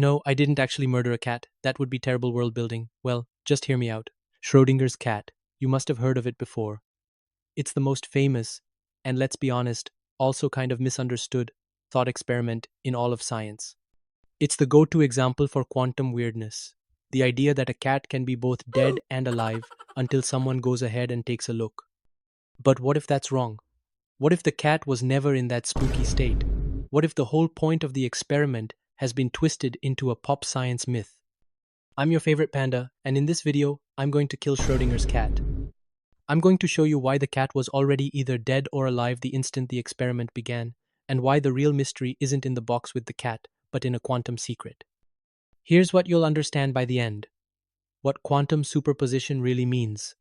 No, I didn't actually murder a cat. That would be terrible world building. Well, just hear me out. Schrödinger's cat. You must have heard of it before. It's the most famous, and let's be honest, also kind of misunderstood, thought experiment in all of science. It's the go to example for quantum weirdness. The idea that a cat can be both dead and alive until someone goes ahead and takes a look. But what if that's wrong? What if the cat was never in that spooky state? What if the whole point of the experiment has been twisted into a pop science myth? I'm your favorite panda, and in this video, I'm going to kill Schrödinger's cat. I'm going to show you why the cat was already either dead or alive the instant the experiment began, and why the real mystery isn't in the box with the cat, but in a quantum secret. Here's what you'll understand by the end. What quantum superposition really means.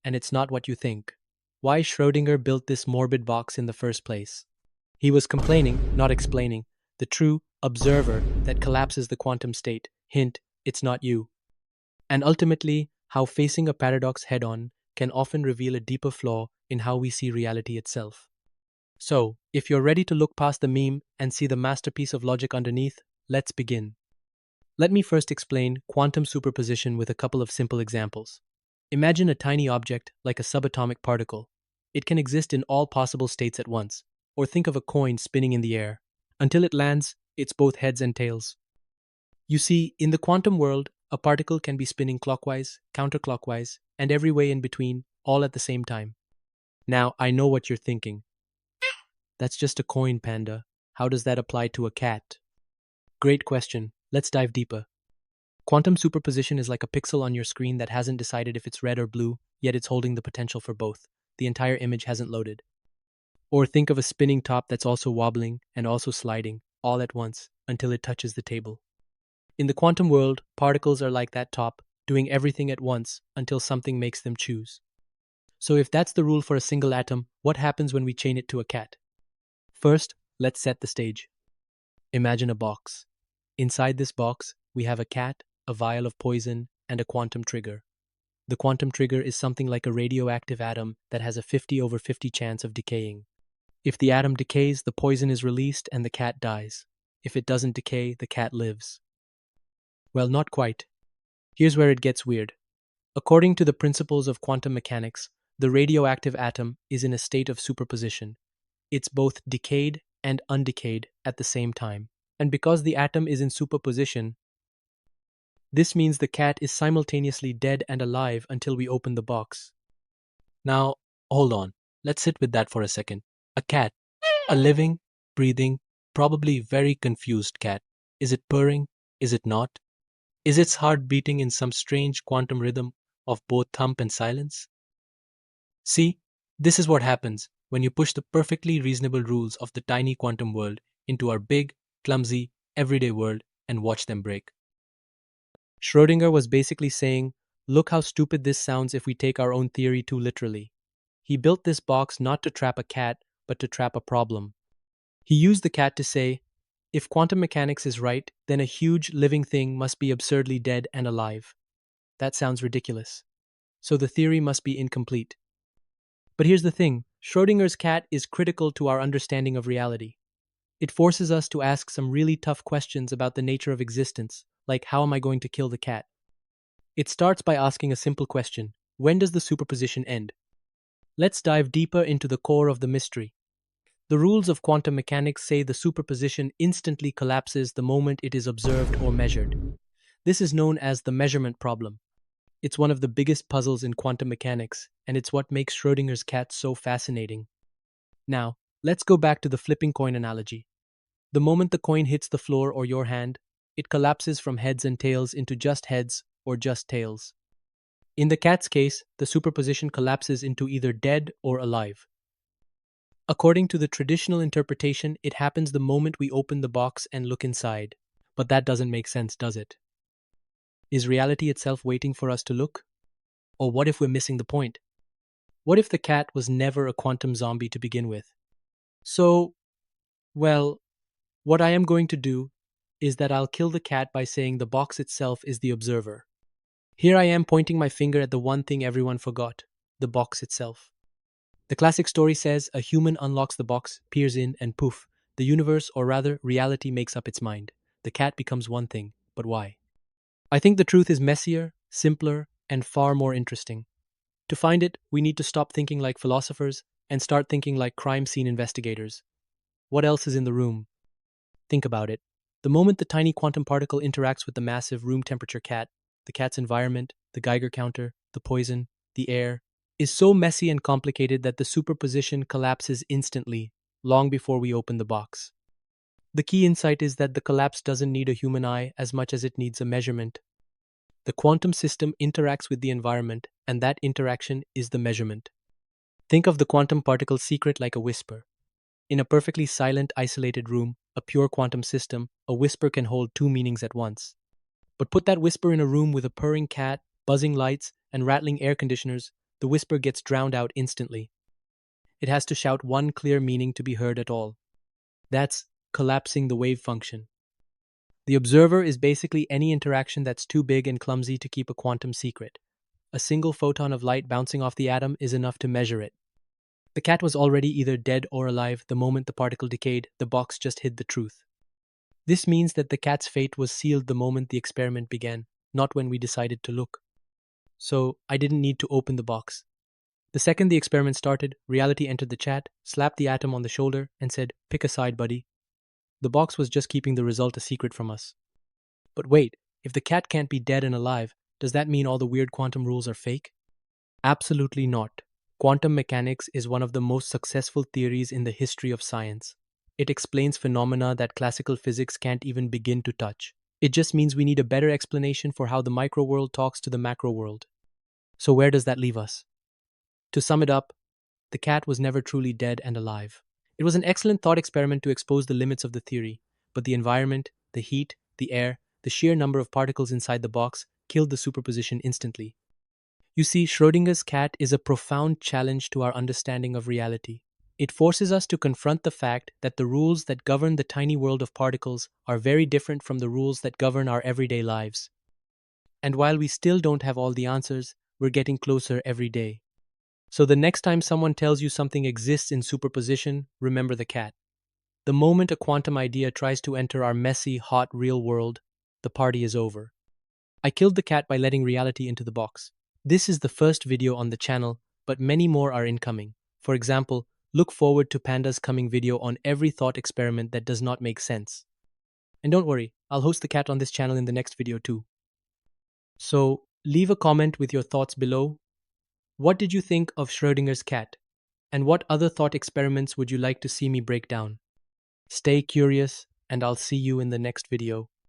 And it's not what you think. Why Schrödinger built this morbid box in the first place. He was complaining, not explaining, the true observer that collapses the quantum state. Hint, it's not you. And ultimately, how facing a paradox head-on can often reveal a deeper flaw in how we see reality itself. So, if you're ready to look past the meme and see the masterpiece of logic underneath, let's begin. Let me first explain quantum superposition with a couple of simple examples. Imagine a tiny object like a subatomic particle. It can exist in all possible states at once, or think of a coin spinning in the air. Until it lands, it's both heads and tails. You see, in the quantum world, a particle can be spinning clockwise, counterclockwise, and every way in between, all at the same time. Now, I know what you're thinking. That's just a coin, panda. How does that apply to a cat? Great question. Let's dive deeper. Quantum superposition is like a pixel on your screen that hasn't decided if it's red or blue, yet it's holding the potential for both. The entire image hasn't loaded. Or think of a spinning top that's also wobbling and also sliding, all at once, until it touches the table. In the quantum world, particles are like that top, doing everything at once until something makes them choose. So if that's the rule for a single atom, what happens when we chain it to a cat? First, let's set the stage. Imagine a box. Inside this box, we have a cat, a vial of poison, and a quantum trigger. The quantum trigger is something like a radioactive atom that has a 50/50 chance of decaying. If the atom decays, the poison is released and the cat dies. If it doesn't decay, the cat lives. Well, not quite. Here's where it gets weird. According to the principles of quantum mechanics, the radioactive atom is in a state of superposition. It's both decayed and undecayed at the same time. And because the atom is in superposition, this means the cat is simultaneously dead and alive until we open the box. Now, hold on. Let's sit with that for a second. A cat. A living, breathing, probably very confused cat. Is it purring? Is it not? Is its heart beating in some strange quantum rhythm of both thump and silence? See, this is what happens when you push the perfectly reasonable rules of the tiny quantum world into our big, clumsy, everyday world and watch them break. Schrödinger was basically saying, look how stupid this sounds if we take our own theory too literally. He built this box not to trap a cat, but to trap a problem. He used the cat to say, if quantum mechanics is right, then a huge living thing must be absurdly dead and alive. That sounds ridiculous. So the theory must be incomplete. But here's the thing, Schrödinger's cat is critical to our understanding of reality. It forces us to ask some really tough questions about the nature of existence, like how am I going to kill the cat? It starts by asking a simple question, when does the superposition end? Let's dive deeper into the core of the mystery. The rules of quantum mechanics say the superposition instantly collapses the moment it is observed or measured. This is known as the measurement problem. It's one of the biggest puzzles in quantum mechanics, and it's what makes Schrödinger's cat so fascinating. Now, let's go back to the flipping coin analogy. The moment the coin hits the floor or your hand, it collapses from heads and tails into just heads or just tails. In the cat's case, the superposition collapses into either dead or alive. According to the traditional interpretation, it happens the moment we open the box and look inside. But that doesn't make sense, does it? Is reality itself waiting for us to look? Or what if we're missing the point? What if the cat was never a quantum zombie to begin with? So, well, what I am going to do is that I'll kill the cat by saying the box itself is the observer. Here I am pointing my finger at the one thing everyone forgot, the box itself. The classic story says a human unlocks the box, peers in, and poof, the universe, or rather reality, makes up its mind. The cat becomes one thing, but why? I think the truth is messier, simpler, and far more interesting. To find it, we need to stop thinking like philosophers and start thinking like crime scene investigators. What else is in the room? Think about it. The moment the tiny quantum particle interacts with the massive room temperature cat, the cat's environment, the Geiger counter, the poison, the air, is so messy and complicated that the superposition collapses instantly, long before we open the box. The key insight is that the collapse doesn't need a human eye as much as it needs a measurement. The quantum system interacts with the environment, and that interaction is the measurement. Think of the quantum particle's secret like a whisper. In a perfectly silent, isolated room, a pure quantum system, a whisper can hold two meanings at once. But put that whisper in a room with a purring cat, buzzing lights, and rattling air conditioners, the whisper gets drowned out instantly. It has to shout one clear meaning to be heard at all. That's collapsing the wave function. The observer is basically any interaction that's too big and clumsy to keep a quantum secret. A single photon of light bouncing off the atom is enough to measure it. The cat was already either dead or alive the moment the particle decayed, the box just hid the truth. This means that the cat's fate was sealed the moment the experiment began, not when we decided to look. So, I didn't need to open the box. The second the experiment started, reality entered the chat, slapped the atom on the shoulder, and said, "Pick a side, buddy." The box was just keeping the result a secret from us. But wait, if the cat can't be dead and alive, does that mean all the weird quantum rules are fake? Absolutely not. Quantum mechanics is one of the most successful theories in the history of science. It explains phenomena that classical physics can't even begin to touch. It just means we need a better explanation for how the micro world talks to the macro world. So where does that leave us? To sum it up, the cat was never truly dead and alive. It was an excellent thought experiment to expose the limits of the theory, but the environment, the heat, the air, the sheer number of particles inside the box killed the superposition instantly. You see, Schrödinger's cat is a profound challenge to our understanding of reality. It forces us to confront the fact that the rules that govern the tiny world of particles are very different from the rules that govern our everyday lives. And while we still don't have all the answers, we're getting closer every day. So the next time someone tells you something exists in superposition, remember the cat. The moment a quantum idea tries to enter our messy, hot, real world, the party is over. I killed the cat by letting reality into the box. This is the first video on the channel, but many more are incoming. For example, look forward to Panda's coming video on every thought experiment that does not make sense. And don't worry, I'll host the cat on this channel in the next video too. So, leave a comment with your thoughts below. What did you think of Schrödinger's cat? And what other thought experiments would you like to see me break down? Stay curious, and I'll see you in the next video.